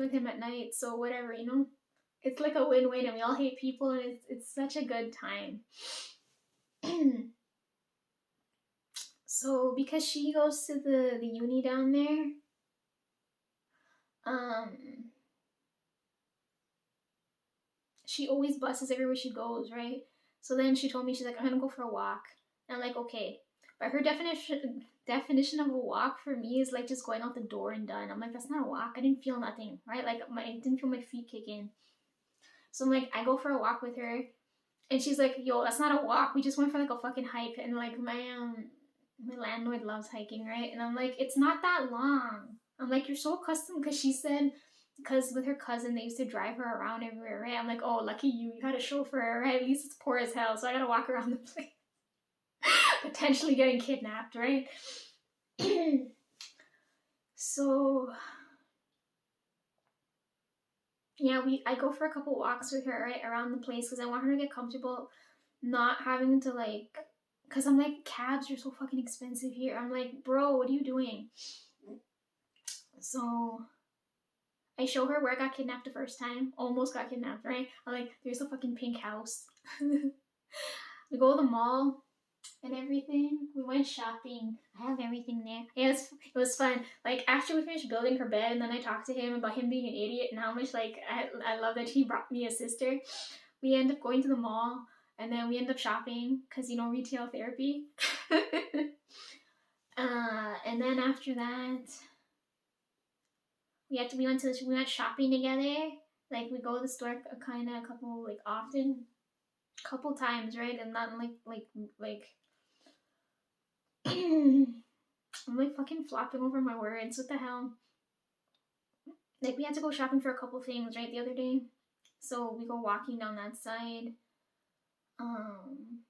with him at night, so whatever, you know? It's like a win-win, and we all hate people, and it's such a good time. So because she goes to the uni down there, um, she always buses everywhere she goes, right? So then she told me, she's like, I'm gonna go for a walk. And I'm like, okay. But her definition of a walk for me is like just going out the door and done. I'm like, that's not a walk. I didn't feel nothing, right? Like I didn't feel my feet kick in. So I'm like, I go for a walk with her, and she's like, yo, that's not a walk. We just went for like a fucking hike. And like my landlord loves hiking, right? And I'm like, it's not that long. I'm like, you're so accustomed, because she said, because with her cousin they used to drive her around everywhere, right? I'm like, oh, lucky you, you had a chauffeur, right? At least it's poor as hell, so I gotta walk around the place, potentially getting kidnapped, right? So yeah, I go for a couple walks with her right around the place, because I want her to get comfortable, not having to like, because I'm like, cabs are so fucking expensive here. I'm like, bro, what are you doing? So I show her where I got kidnapped the first time. Almost got kidnapped, right? I'm like, there's a fucking pink house. We go to the mall and everything. We went shopping. I have everything there. Yeah, it was fun. Like after we finished building her bed, and then I talked to him about him being an idiot and how much like I love that he brought me a sister. We end up going to the mall, and then we end up shopping because, you know, retail therapy. And then after that, we went shopping together. Like we go to the store kind of a couple like often, couple times, right? And not like I'm like fucking flopping over my words. What the hell? Like we had to go shopping for a couple things, right, the other day. So we go walking down that side. Um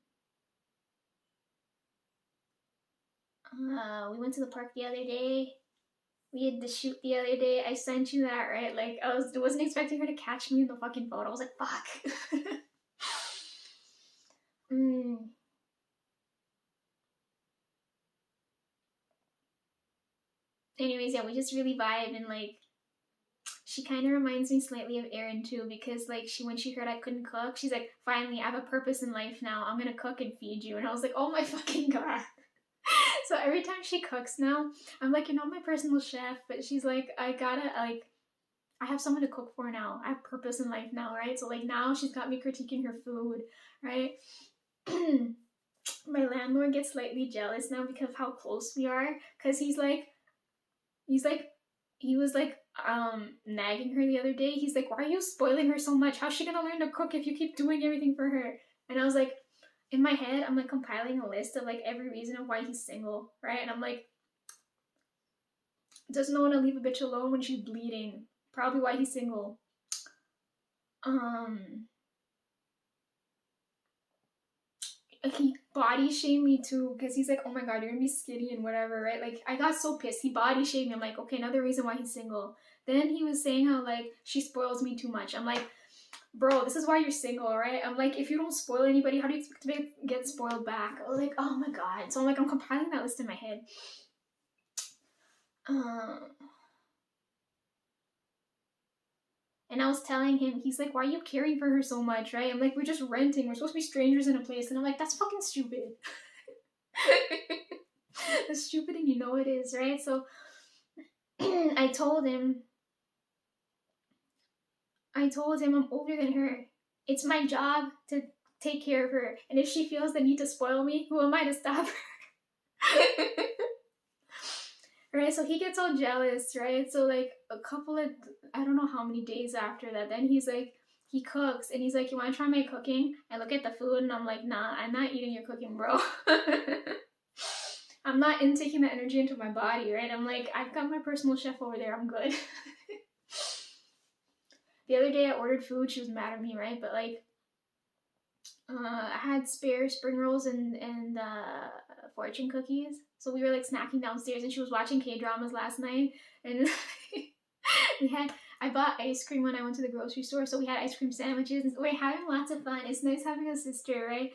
we went to the park the other day. We had the shoot the other day. I sent you that, right? Like wasn't expecting her to catch me in the fucking photo. I was like, fuck. mm. Anyways, yeah, we just really vibe, and like she kind of reminds me slightly of Erin too, because like when she heard I couldn't cook, she's like, finally, I have a purpose in life now. I'm gonna cook and feed you. And I was like, oh my fucking god. So every time she cooks now, I'm like, you're not my personal chef, but she's like, I have someone to cook for now. I have purpose in life now, right? So like now she's got me critiquing her food, right? My landlord gets slightly jealous now because of how close we are, because he's like he was like nagging her the other day. He's like, why are you spoiling her so much? How's she gonna learn to cook if you keep doing everything for her? And I was like, in my head, I'm like compiling a list of like every reason of why he's single, right? And I'm like, doesn't want to leave a bitch alone when she's bleeding. Probably why he's single. Um he body shamed me too, because he's like, oh my god, you're gonna be skinny and whatever, right? Like I got so pissed. He body shamed me. I'm like, okay, another reason why he's single. Then he was saying how like she spoils me too much. I'm like, bro, this is why you're single, right? I'm like, if you don't spoil anybody, how do you expect to get spoiled back? I was like, oh my god. So I'm like, I'm compiling that list in my head. Um, and I was telling him, he's like, why are you caring for her so much, right? I'm like, we're just renting. We're supposed to be strangers in a place. And I'm like, that's fucking stupid. That's stupid, and you know it is, right? So I told him I'm older than her. It's my job to take care of her. And if she feels the need to spoil me, who am I to stop her? Right? So he gets all jealous, right? So like a couple of, I don't know how many days after that, then he's like, he cooks and he's like, you want to try my cooking? I look at the food and I'm like, nah, I'm not eating your cooking, bro. I'm not taking the energy into my body, right? I'm like, I've got my personal chef over there. I'm good. The other day I ordered food. She was mad at me, right? But like, I had spare spring rolls and fortune cookies. So we were like snacking downstairs, and she was watching K-dramas last night, and I bought ice cream when I went to the grocery store, so we had ice cream sandwiches, and we're having lots of fun. It's nice having a sister, right?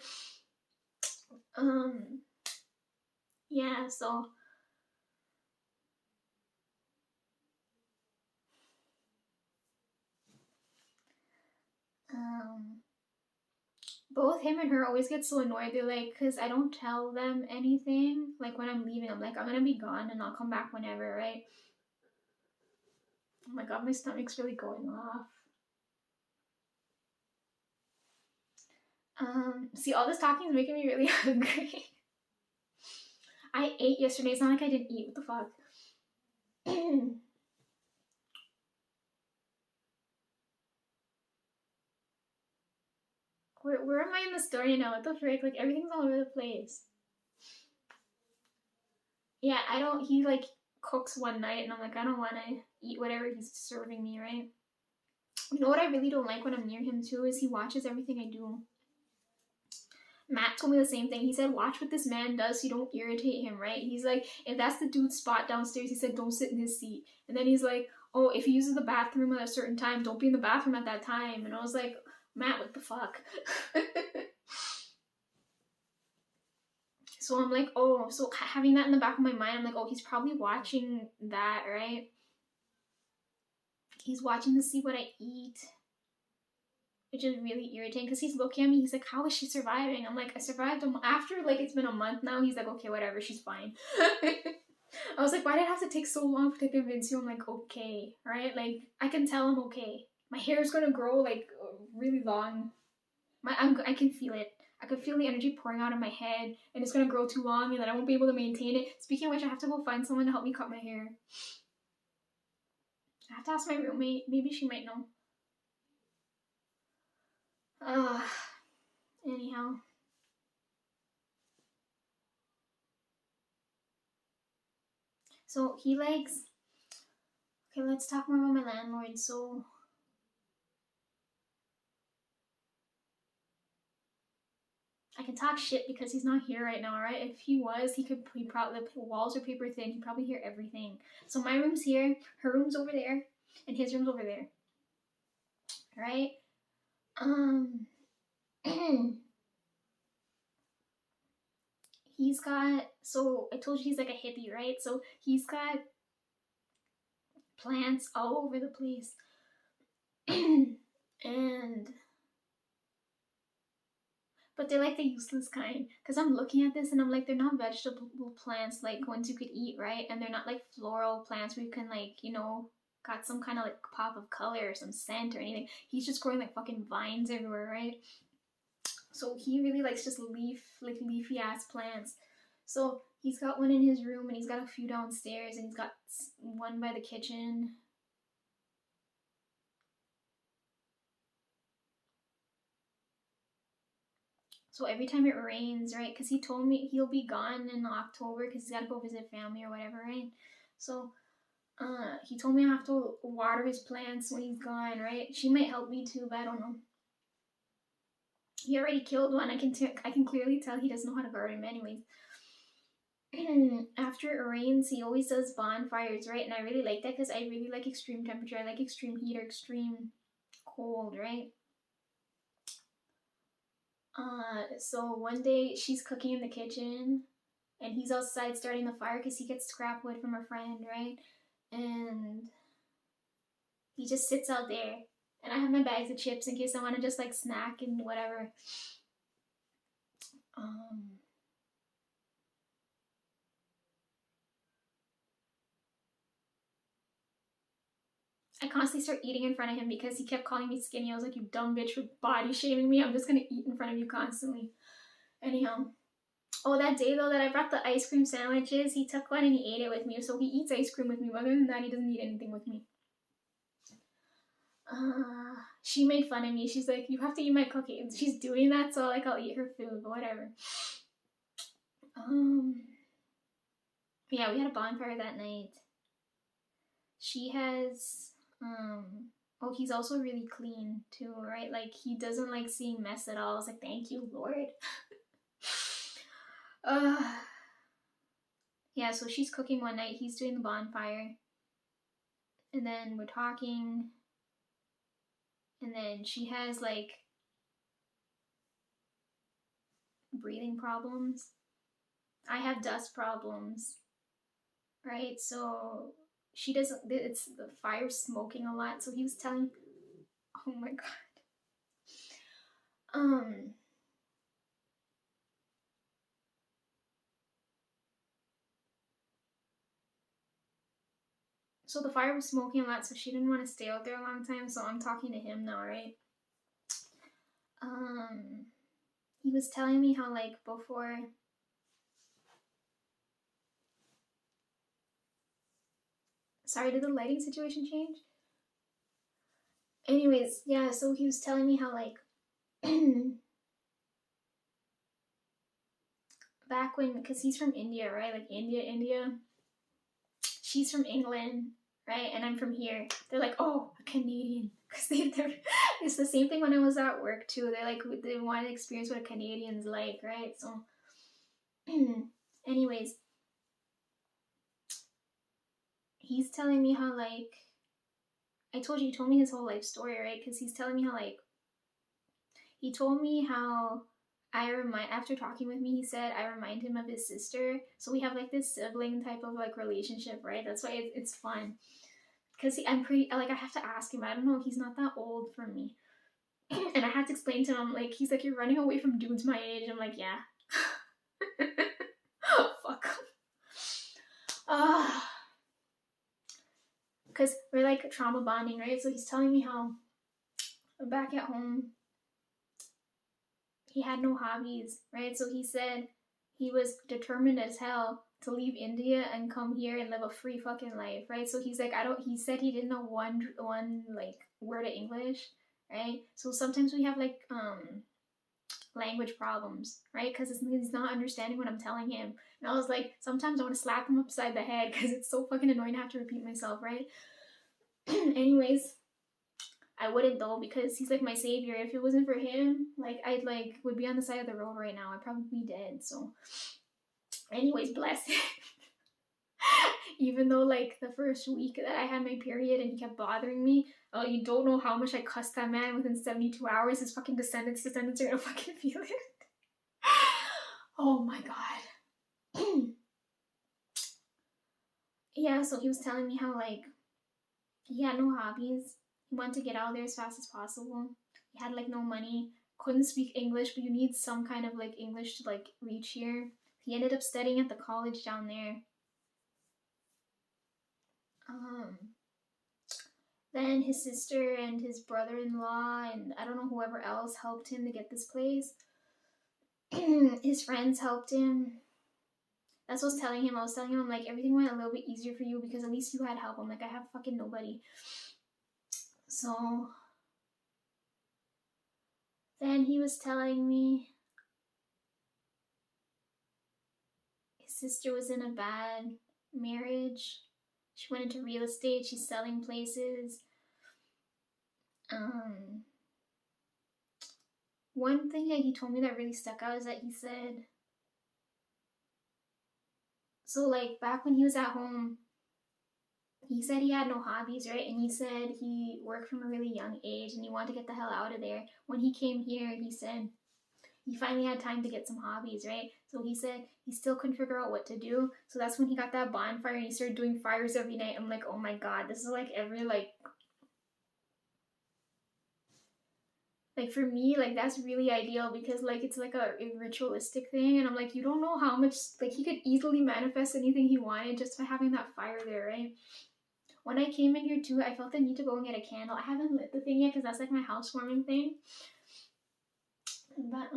Yeah, so both him and her always get so annoyed. They're like, because I don't tell them anything. Like when I'm leaving, I'm like, I'm gonna be gone and I'll come back whenever, right? Oh my god, my stomach's really going off. See, all this talking is making me really hungry. I ate yesterday. It's not like I didn't eat. What the fuck? Where am I in the story now? What the frick? Like everything's all over the place. Yeah, I don't. He like cooks one night, and I'm like, I don't want to eat whatever he's serving me, right? You know what I really don't like when I'm near him too is he watches everything I do. Matt told me the same thing. He said, watch what this man does so you don't irritate him, right? He's like, if that's the dude's spot downstairs, he said, don't sit in his seat. And then he's like, oh, if he uses the bathroom at a certain time, don't be in the bathroom at that time. And I was like, Matt, what the fuck? So I'm like, oh, so having that in the back of my mind, I'm like, oh, he's probably watching that, right? He's watching to see what I eat, which is really irritating because he's looking at me. He's like, how is she surviving? I'm like, I survived after like it's been a month now. He's like, okay, whatever, she's fine. I was like, why did it have to take so long to convince you? I'm like, okay, right? Like I can tell I'm okay. My hair is gonna grow like really long. I can feel it. I can feel the energy pouring out of my head, and it's gonna grow too long, and then I won't be able to maintain it. Speaking of which, I have to go find someone to help me cut my hair. I have to ask my roommate. Maybe she might know. Anyhow. So he likes. Okay, let's talk more about my landlord. So I can talk shit because he's not here right now, right? If he was, he probably, the walls are paper thin, he'd probably hear everything. So my room's here, her room's over there, and his room's over there. Right? He's got, so I told you he's like a hippie, right? So he's got plants all over the place. And but they're like the useless kind because I'm looking at this and I'm like, they're not vegetable plants like ones you could eat, right? And they're not like floral plants where you can like, you know, got some kind of like pop of color or some scent or anything. He's just growing like fucking vines everywhere, right? So he really likes just leafy ass plants. So he's got one in his room and he's got a few downstairs and he's got one by the kitchen. So every time it rains, right? Because he told me he'll be gone in October because he's got to go visit family or whatever, right? So he told me I have to water his plants when he's gone, right? She might help me too, but I don't know. He already killed one. I can clearly tell he doesn't know how to garden, anyways. After it rains, he always does bonfires, right? And I really like that because I really like extreme temperature. I like extreme heat or extreme cold, right? So one day she's cooking in the kitchen and he's outside starting the fire because he gets scrap wood from a friend, right? And he just sits out there. And I have my bags of chips in case I want to just like snack and whatever. Um, I constantly start eating in front of him because he kept calling me skinny. I was like, you dumb bitch for body shaming me. I'm just gonna eat in front of you constantly. Anyhow. Oh, that day though that I brought the ice cream sandwiches, he took one and he ate it with me. So he eats ice cream with me. Other than that, he doesn't eat anything with me. She made fun of me. She's like, you have to eat my cookie. She's doing that, so like I'll eat her food, but whatever. Yeah, we had a bonfire that night. She has oh, he's also really clean too, right? Like he doesn't like seeing mess at all. I was like, thank you, Lord. Yeah, so she's cooking one night, he's doing the bonfire. And then we're talking. And then she has like breathing problems. I have dust problems. Right? So she doesn't, it's the fire smoking a lot. So he was telling, oh my god. So the fire was smoking a lot, so she didn't want to stay out there a long time. So I'm talking to him now, right? He was telling me how like before. Sorry, did the lighting situation change? Anyways, yeah. So he was telling me how like back when, because he's from India, right? Like India. She's from England, right? And I'm from here. They're like, oh, a Canadian. Because it's the same thing when I was at work too. They're like, they want to experience what a Canadian's like, right? So, anyways, he's telling me how, like, I told you, he told me his whole life story, right? Because he's telling me how, like, he told me how after talking with me, he said I remind him of his sister. So we have like this sibling type of like relationship, right? That's why it's fun. Because I'm pretty, like, I have to ask him. I don't know, he's not that old for me. And I had to explain to him, like, he's like, you're running away from dudes my age. I'm like, yeah. Fuck. Because we're like trauma bonding, right? So he's telling me how back at home, he had no hobbies, right? So he said he was determined as hell to leave India and come here and live a free fucking life, right? So he's like, he said he didn't know one like word of English, right? So sometimes we have like language problems, right? Because he's not understanding what I'm telling him. And I was like, sometimes I want to slap him upside the head because it's so fucking annoying to have to repeat myself, right? Anyways, I wouldn't though, because he's like my savior. If it wasn't for him, like I'd like would be on the side of the road right now. I'd probably be dead. So, anyways, bless him. Even though like the first week that I had my period and he kept bothering me, oh, you don't know how much I cussed that man within 72 hours. His fucking descendants are gonna fucking feel it. Oh my god. Yeah, so he was telling me how like he had no hobbies. He wanted to get out of there as fast as possible. He had like no money, couldn't speak English, but you need some kind of like English to like reach here. He ended up studying at the college down there. Then his sister and his brother-in-law and I don't know whoever else helped him to get this place. His friends helped him. That's what I was telling him. I was telling him, I'm like, everything went a little bit easier for you because at least you had help. I'm like, I have fucking nobody. So then he was telling me his sister was in a bad marriage. She went into real estate. She's selling places. One thing that he told me that really stuck out is that he said, so like back when he was at home, he said he had no hobbies, right? And he said he worked from a really young age and he wanted to get the hell out of there. When he came here, he said he finally had time to get some hobbies, right? So he said he still couldn't figure out what to do. So that's when he got that bonfire and he started doing fires every night. I'm like, oh my god, this is like every like for me, like that's really ideal because like it's like a ritualistic thing. And I'm like, you don't know how much, like he could easily manifest anything he wanted just by having that fire there, right? When I came in here too, I felt the need to go and get a candle. I haven't lit the thing yet because that's like my housewarming thing. But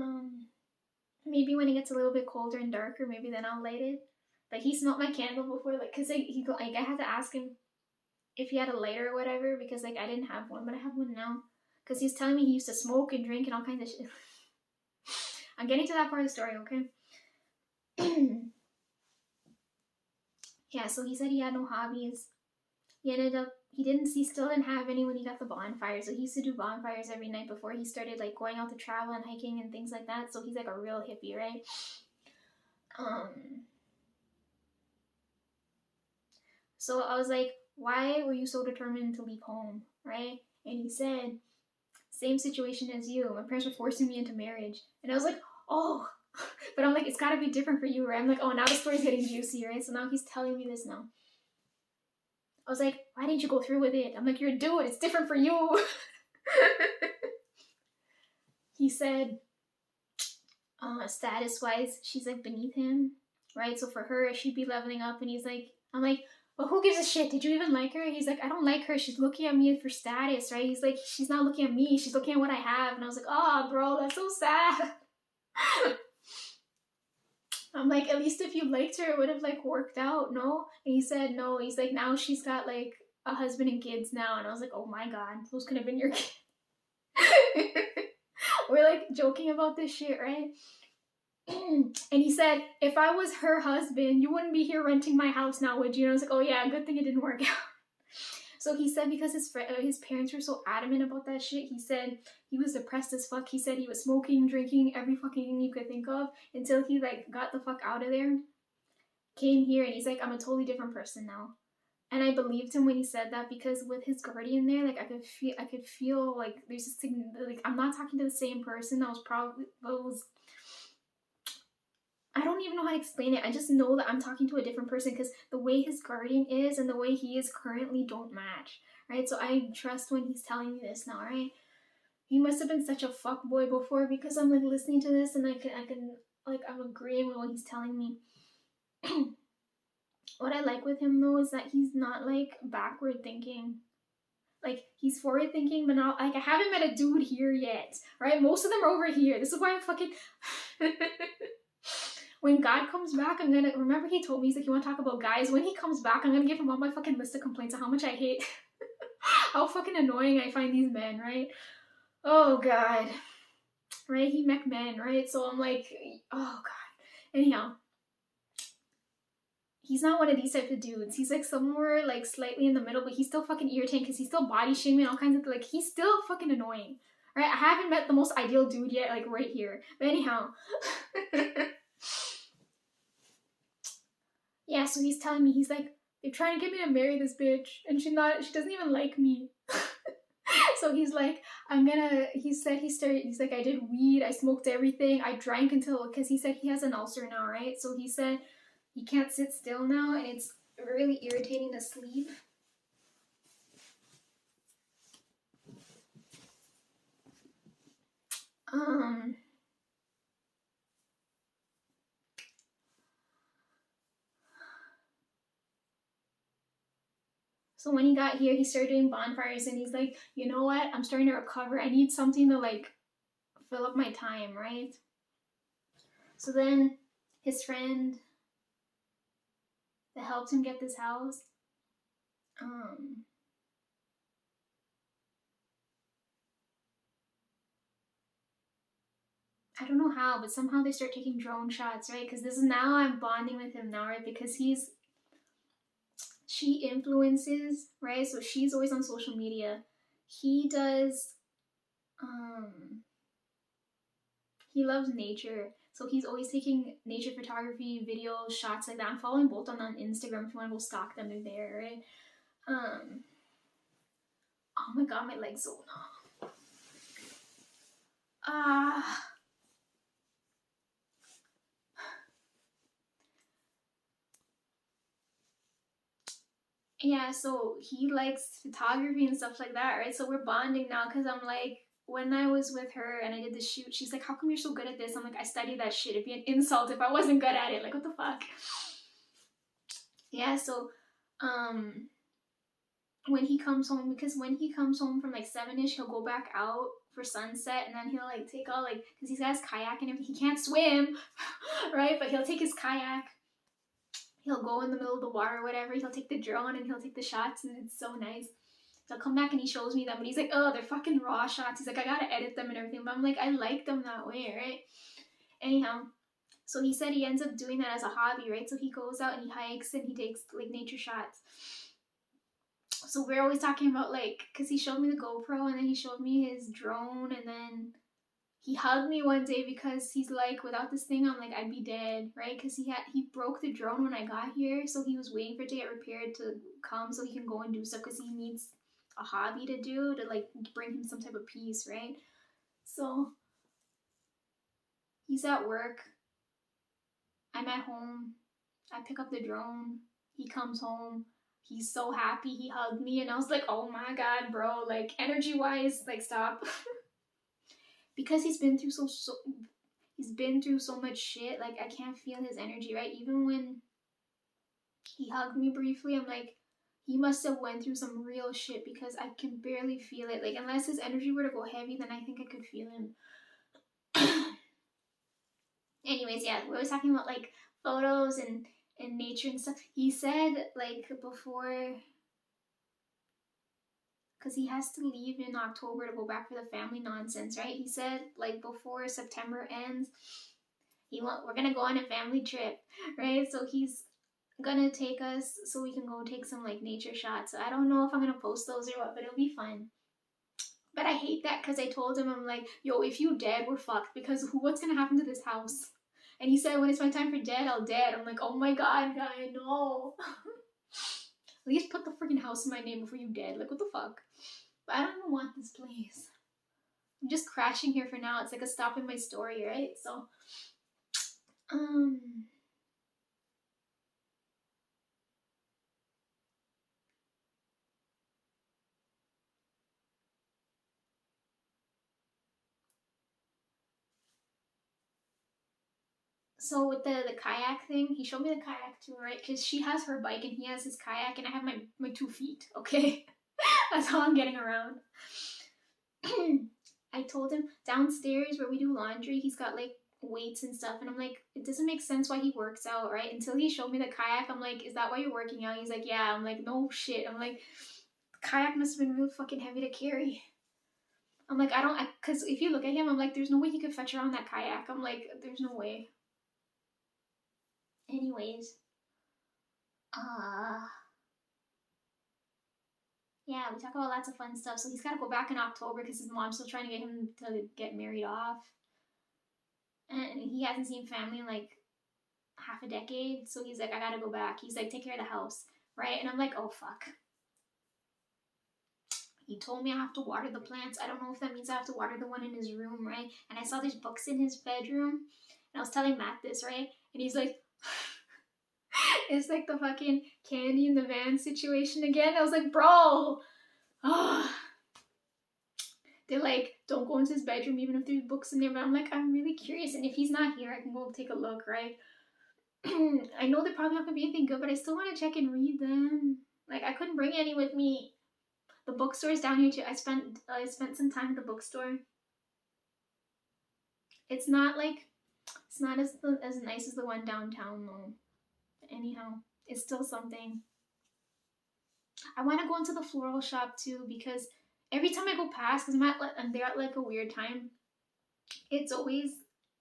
maybe when it gets a little bit colder and darker, maybe then I'll light it. But he smelled my candle before, like, cause I had to ask him if he had a lighter or whatever because like I didn't have one, but I have one now. Cause he's telling me he used to smoke and drink and all kinds of shit. I'm getting to that part of the story, okay? Yeah, so he said he had no hobbies. He still didn't have any when he got the bonfire. So he used to do bonfires every night before he started like going out to travel and hiking and things like that. So he's like a real hippie, right? So I was like, why were you so determined to leave home, right? And he said, same situation as you. My parents were forcing me into marriage. And I was like, oh, but I'm like, it's gotta be different for you, right? I'm like, oh, now the story's getting juicy, right? So now he's telling me this now. I was like, why didn't you go through with it? I'm like, you're a dude, it's different for you. He said, status wise, she's like beneath him, right? So for her, she'd be leveling up, and he's like, I'm like, But who gives a shit? Did you even like her? He's like, I don't like her. She's looking at me for status, right? He's like, she's not looking at me. She's looking at what I have. And I was like, oh, bro, that's so sad. I'm like, at least if you liked her, it would have like worked out, no? And he said no. He's like, now she's got like a husband and kids now. And I was like, oh my god, those could have been your kids. We're like joking about this shit, right? And he said, if I was her husband, you wouldn't be here renting my house now, would you? And I was like, oh yeah, good thing it didn't work out. So he said because his parents were so adamant about that shit, he said he was depressed as fuck. He said he was smoking, drinking, every fucking thing you could think of until he like got the fuck out of there, came here, and he's like, I'm a totally different person now. And I believed him when he said that because with his guardian there, like I could feel like there's this thing, like I'm not talking to the same person. I don't even know how to explain it. I just know that I'm talking to a different person because the way his guardian is and the way he is currently don't match, right? So I trust when he's telling me this now, right? He must have been such a fuck boy before because I'm like listening to this and I can like I'm agreeing with what he's telling me. What I like with him though is that he's not like backward thinking. Like he's forward thinking, but not like I haven't met a dude here yet, right? Most of them are over here. This is why I'm fucking. When God comes back, I'm gonna remember he told me he's like, you want to talk about guys? When he comes back, I'm gonna give him all my fucking list of complaints of how much I hate, how fucking annoying I find these men, right? Oh god, right? He mech men, right? So I'm like, oh god. Anyhow, he's not one of these type of dudes. He's like somewhere like slightly in the middle, but he's still fucking irritating because he's still body shaming all kinds of like he's still fucking annoying. Right? I haven't met the most ideal dude yet, like right here. But anyhow. Yeah, so he's telling me, he's like, they're trying to get me to marry this bitch, and she doesn't even like me. So he's like, he's like, I did weed, I smoked everything, I drank until, because he said he has an ulcer now, right? So he said he can't sit still now, and it's really irritating to sleep. So when he got here, he started doing bonfires, and he's like, you know what? I'm starting to recover. I need something to like fill up my time, right? So then his friend that helped him get this house, I don't know how, but somehow they start taking drone shots, right? Because this is now I'm bonding with him now, right? Because she influences, right? So she's always on social media. He does, he loves nature. So he's always taking nature photography, videos, shots like that. I'm following both on Instagram if you want to go stalk them, they're there, right? Oh my god, my leg's so numb. Yeah, so he likes photography and stuff like that, right? So we're bonding now because I'm like, when I was with her and I did the shoot, she's like, how come you're so good at this? I'm like, I studied that shit. It'd be an insult if I wasn't good at it. Like, what the fuck? Yeah, so when he comes home, because when he comes home from like 7-ish, he'll go back out for sunset and then he'll like take all like, because he's got his kayak and everything. He can't swim, right? But he'll take his kayak, he'll go in the middle of the water or whatever, he'll take the drone and he'll take the shots, and it's so nice. He'll come back and he shows me them, but he's like, oh, they're fucking raw shots. He's like, I gotta edit them and everything. But I'm like, I like them that way, right? Anyhow, so he said he ends up doing that as a hobby, right? So he goes out and he hikes and he takes like nature shots. So we're always talking about like, because he showed me the GoPro and then he showed me his drone, and then he hugged me one day because he's like, without this thing, I'm like, I'd be dead, right? Because he broke the drone when I got here, so he was waiting for it to get repaired to come so he can go and do stuff because he needs a hobby to do to like bring him some type of peace, right? So he's at work, I'm at home, I pick up the drone, he comes home, he's so happy, he hugged me, and I was like, oh my god, bro, like energy wise, like stop. Because he's been through he's been through so much shit, like I can't feel his energy, right? Even when He hugged me briefly. I'm like, he must have went through some real shit because I can barely feel it. Like, unless his energy were to go heavy, then I think I could feel him. Anyways, yeah, we were talking about like photos and nature and stuff. He said like before, because he has to leave in October to go back for the family nonsense, right? He said like before September ends, we're gonna go on a family trip, right? So he's gonna take us so we can go take some like nature shots. So I don't know if I'm gonna post those or what, but it'll be fun. But I hate that because I told him, I'm like, yo, if you dead, we're fucked because what's gonna happen to this house? And he said, when it's my time for dead, I'll dead. I'm like, oh my god, guy, no. At least put the freaking house in my name before you dead. Like, what the fuck? But I don't even want this place. I'm just crashing here for now. It's like a stop in my story, right? So, um, so with the kayak thing, he showed me the kayak too, right? Because she has her bike and he has his kayak, and I have my 2 feet. Okay, that's how I'm getting around. I told him downstairs where we do laundry, he's got like weights and stuff, and I'm like, it doesn't make sense why he works out, right? Until he showed me the kayak, I'm like, is that why you're working out? He's like, yeah. I'm like, no shit. I'm like, kayak must have been real fucking heavy to carry. I'm like, because if you look at him, I'm like, there's no way he could fetch around that kayak. I'm like, there's no way. Anyways, yeah, we talk about lots of fun stuff. So he's got to go back in October because his mom's still trying to get him to get married off. And he hasn't seen family in like half a decade. So he's like, I gotta go back. He's like, take care of the house, right? And I'm like, oh fuck. He told me I have to water the plants. I don't know if that means I have to water the one in his room, right? And I saw there's books in his bedroom. And I was telling Matt this, right? And he's like, it's like the fucking candy in the van situation again. I was like, bro. Oh. They're like, don't go into his bedroom even if there's books in there. But I'm like, I'm really curious. And if he's not here, I can go take a look, right? I know they're probably not gonna be anything good, but I still want to check and read them. Like, I couldn't bring any with me. The bookstore is down here too. I spent some time at the bookstore. It's not like it's not as nice as the one downtown though. But anyhow, it's still something. I want to go into the floral shop too because every time I go past, because I'm there at like a weird time, it's always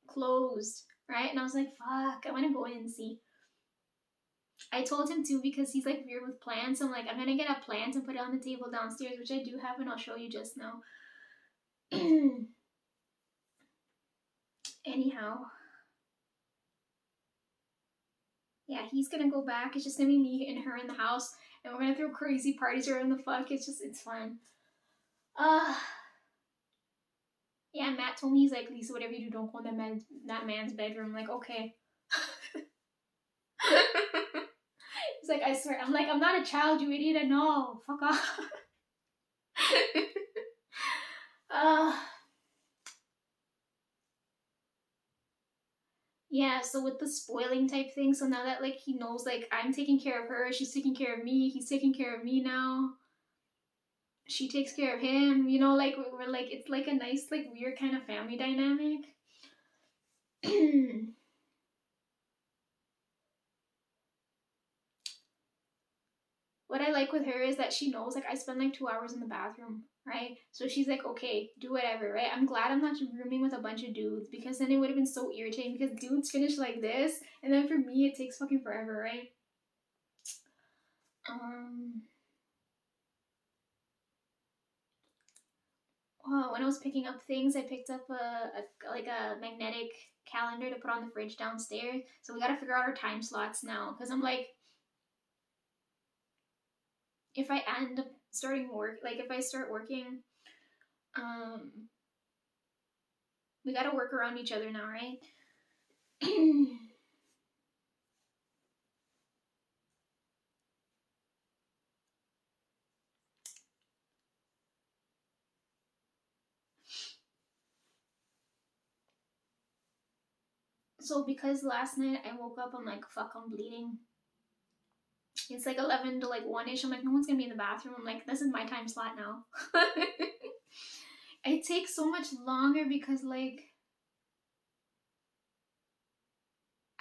closed, right? And I was like, fuck, I want to go in and see. I told him too because he's like weird with plants. I'm like, I'm gonna get a plant and put it on the table downstairs, which I do have, and I'll show you just now. Anyhow, yeah, he's gonna go back. It's just gonna be me and her in the house, and we're gonna throw crazy parties around the fuck. It's fun. Uh yeah, Matt told me, he's like, Lisa, whatever you do, don't go in that man's bedroom. I'm like, okay. He's like, I swear. I'm like, I'm not a child, you idiot. I know. Fuck off. uh yeah, so with the spoiling type thing, so now that like he knows like I'm taking care of her, she's taking care of me, he's taking care of me now. She takes care of him, like we're like, it's like a nice, like weird kind of family dynamic. What I like with her is that she knows like I spend like 2 hours in the bathroom, right? So she's like, okay, do whatever, right? I'm glad I'm not rooming with a bunch of dudes because then it would have been so irritating because dudes finish like this and then for me it takes fucking forever, right? When I was picking up things, I picked up a magnetic calendar to put on the fridge downstairs. So we got to figure out our time slots now because I'm like, if I end up starting work, like if I start working, um, we got to work around each other now, right? So because last night I woke up, I'm like, fuck, I'm bleeding. It's like 11 to like 1-ish. I'm like, no one's gonna be in the bathroom. I'm like, this is my time slot now. It takes so much longer because like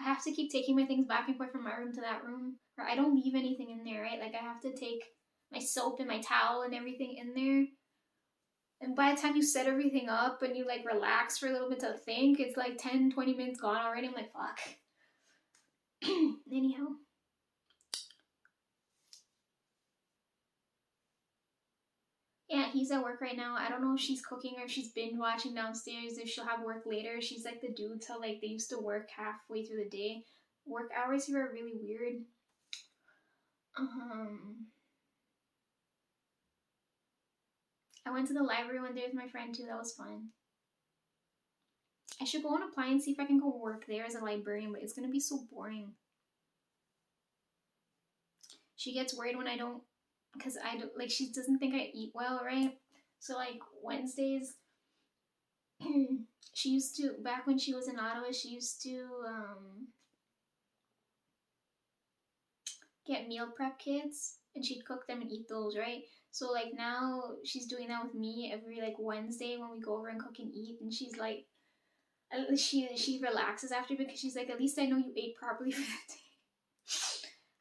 I have to keep taking my things back and forth from my room to that room. Or I don't leave anything in there, right? Like I have to take my soap and my towel and everything in there. And by the time you set everything up and you like relax for a little bit to think, it's like 10-20 minutes gone already. I'm like, fuck. Anyhow. Yeah, he's at work right now. I don't know if she's cooking or if she's binge watching downstairs, if she'll have work later. She's like the dude till like they used to work halfway through the day. Work hours here are really weird. Um I went to the library one day with my friend too, that was fun. I should go and apply and see if I can go work there as a librarian, but it's gonna be so boring. She gets worried when I don't, because I don't, like, she doesn't think I eat well, right? So like Wednesdays, she used to, back when she was in Ottawa, she used to get meal prep kits and she'd cook them and eat those, right? So like now she's doing that with me every like Wednesday when we go over and cook and eat, and she's like, she relaxes after because she's like, at least I know you ate properly for the day.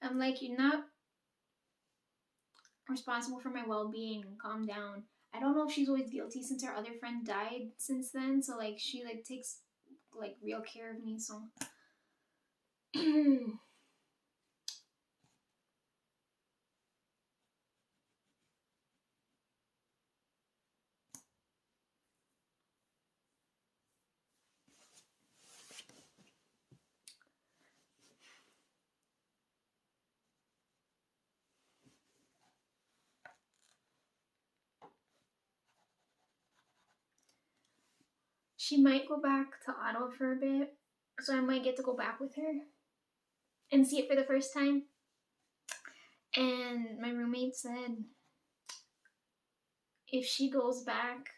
I'm like, you're not responsible for my well-being. Calm down. I don't know if she's always guilty since her other friend died since then, so like she like takes like real care of me, so she might go back to Ottawa for a bit, so I might get to go back with her and see it for the first time. And my roommate said if she goes back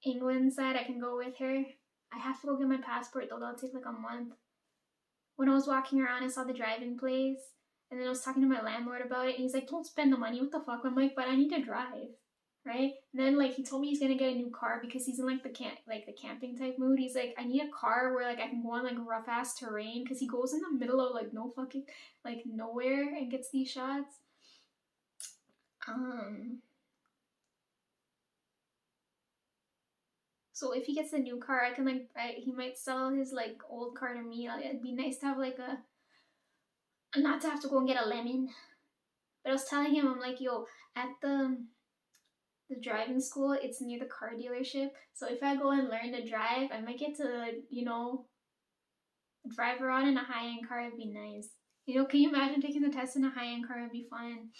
England side, I can go with her. I have to go get my passport though, that'll take like a month. When I was walking around, I saw the driving place, and then I was talking to my landlord about it, and he's like, don't spend the money, what the fuck? I'm like, but I need to drive, right? And then like he told me he's gonna get a new car because he's in like the camping type mood. He's like, I need a car where like I can go on like rough ass terrain, because he goes in the middle of like no fucking like nowhere and gets these shots. So if he gets a new car, I can like he might sell his like old car to me. It'd be nice to have like a not to have to go and get a lemon. But I was telling him, I'm like, yo, at the driving school, it's near the car dealership. So if I go and learn to drive, I might get to, drive around in a high end car. It'd be nice. Can you imagine taking the test in a high end car? It'd be fun.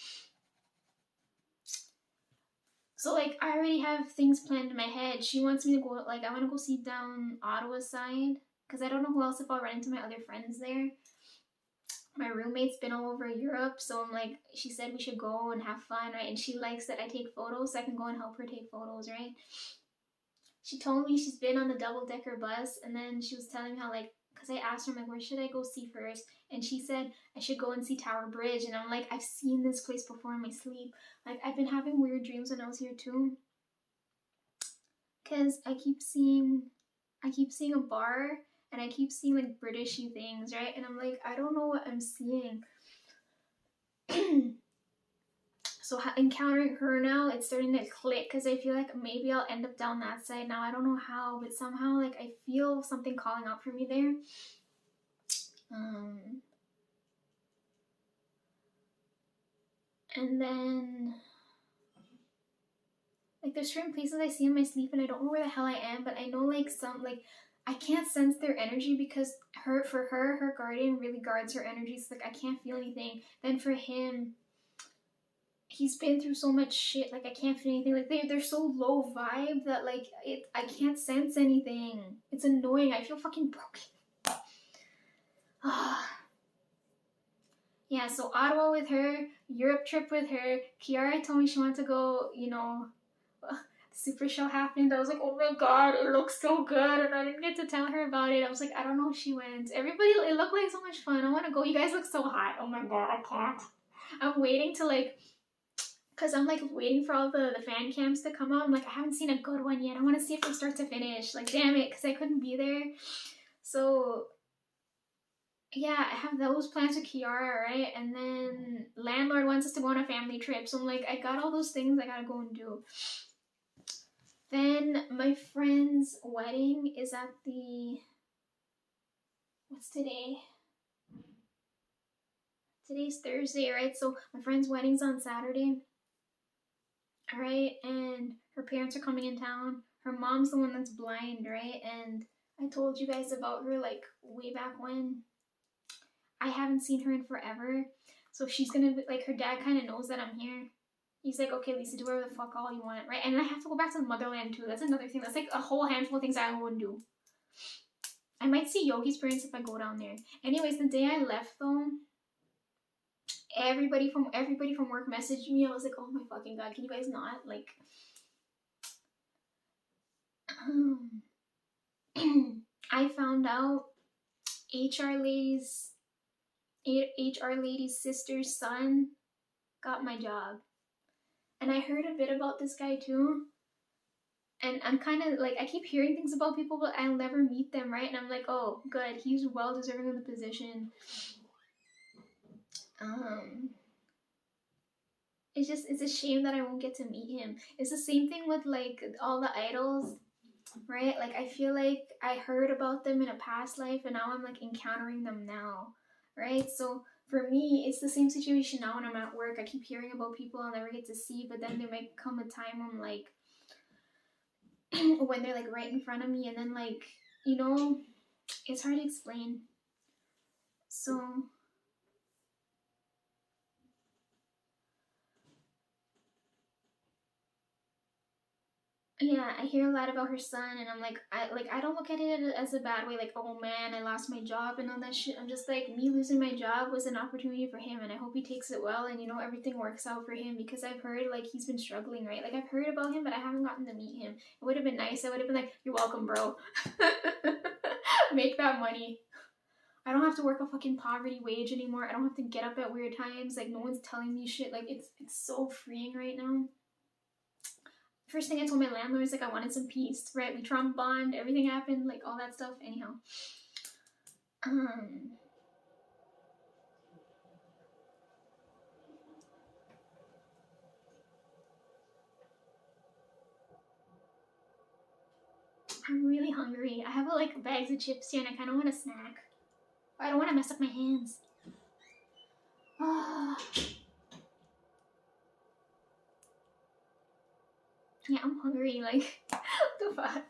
So like I already have things planned in my head. She wants me to go, like I want to go see down Ottawa side because I don't know who else if I'll run into my other friends there. My roommate's been all over Europe, so I'm like, she said we should go and have fun, right? And she likes that I take photos, so I can go and help her take photos, right? She told me she's been on the double-decker bus, and then she was telling me how, like, because I asked her, I'm like, where should I go see first? And she said I should go and see Tower Bridge, and I'm like, I've seen this place before in my sleep. Like, I've been having weird dreams when I was here too, because I keep seeing a bar, and I keep seeing like Britishy things, right? And I'm like, I don't know what I'm seeing. So encountering her now, it's starting to click because I feel like maybe I'll end up down that side now. I don't know how, but somehow like I feel something calling out for me there. And then like there's certain places I see in my sleep and I don't know where the hell I am, but I know like some like I can't sense their energy because her guardian really guards her energy. So like I can't feel anything. Then for him, he's been through so much shit. Like I can't feel anything. Like they're so low vibe that like I can't sense anything. It's annoying. I feel fucking broken. Yeah. So Ottawa with her, Europe trip with her. Kiara told me she wanted to go. Super show happened. I was like, oh my god, it looks so good, and I didn't get to tell her about it. I was like, I don't know if she went. Everybody, it looked like so much fun. I want to go. You guys look so hot. Oh my god, I can't. I'm waiting to like, cause I'm like waiting for all the fan cams to come out. I'm like, I haven't seen a good one yet. I want to see it from start to finish. Like, damn it, cause I couldn't be there. So yeah, I have those plans with Kiara, right? And then landlord wants us to go on a family trip. So I'm like, I got all those things I gotta go and do. Then my friend's wedding is at the, what's today? Today's Thursday, right? So my friend's wedding's on Saturday. All right, and her parents are coming in town. Her mom's the one that's blind, right? And I told you guys about her like way back when. I haven't seen her in forever. So she's gonna be like, her dad kind of knows that I'm here. He's like, okay, Lisa, do whatever the fuck all you want, right? And I have to go back to the motherland too. That's another thing. That's like a whole handful of things I wouldn't do. I might see Yogi's parents if I go down there. Anyways, the day I left though, everybody from work messaged me. I was like, oh my fucking god, can you guys not like? I found out HR lady's sister's son got my job. And I heard a bit about this guy too. And I'm kind of like, I keep hearing things about people, but I'll never meet them, right? And I'm like, oh, good, he's well deserving of the position. It's a shame that I won't get to meet him. It's the same thing with like all the idols, right? Like I feel like I heard about them in a past life and now I'm like encountering them now, right? So for me, it's the same situation now when I'm at work. I keep hearing about people I'll never get to see, but then there might come a time when like, when they're like right in front of me and then like, you know, it's hard to explain. So yeah, I hear a lot about her son, and I'm like, I don't look at it as a bad way, like, oh man, I lost my job and all that shit. I'm just like, me losing my job was an opportunity for him, and I hope he takes it well, and you know, everything works out for him because I've heard like he's been struggling, right? Like I've heard about him, but I haven't gotten to meet him. It would have been nice. I would have been like, you're welcome, bro. Make that money. I don't have to work a fucking poverty wage anymore. I don't have to get up at weird times. Like no one's telling me shit. Like it's so freeing right now. First thing I told my landlord is like I wanted some peace, right? We Trump bond, everything happened, like all that stuff. Anyhow, I'm really hungry. I have like bags of chips here, and I kind of want a snack. I don't want to mess up my hands. Yeah, I'm hungry. Like, what the fuck?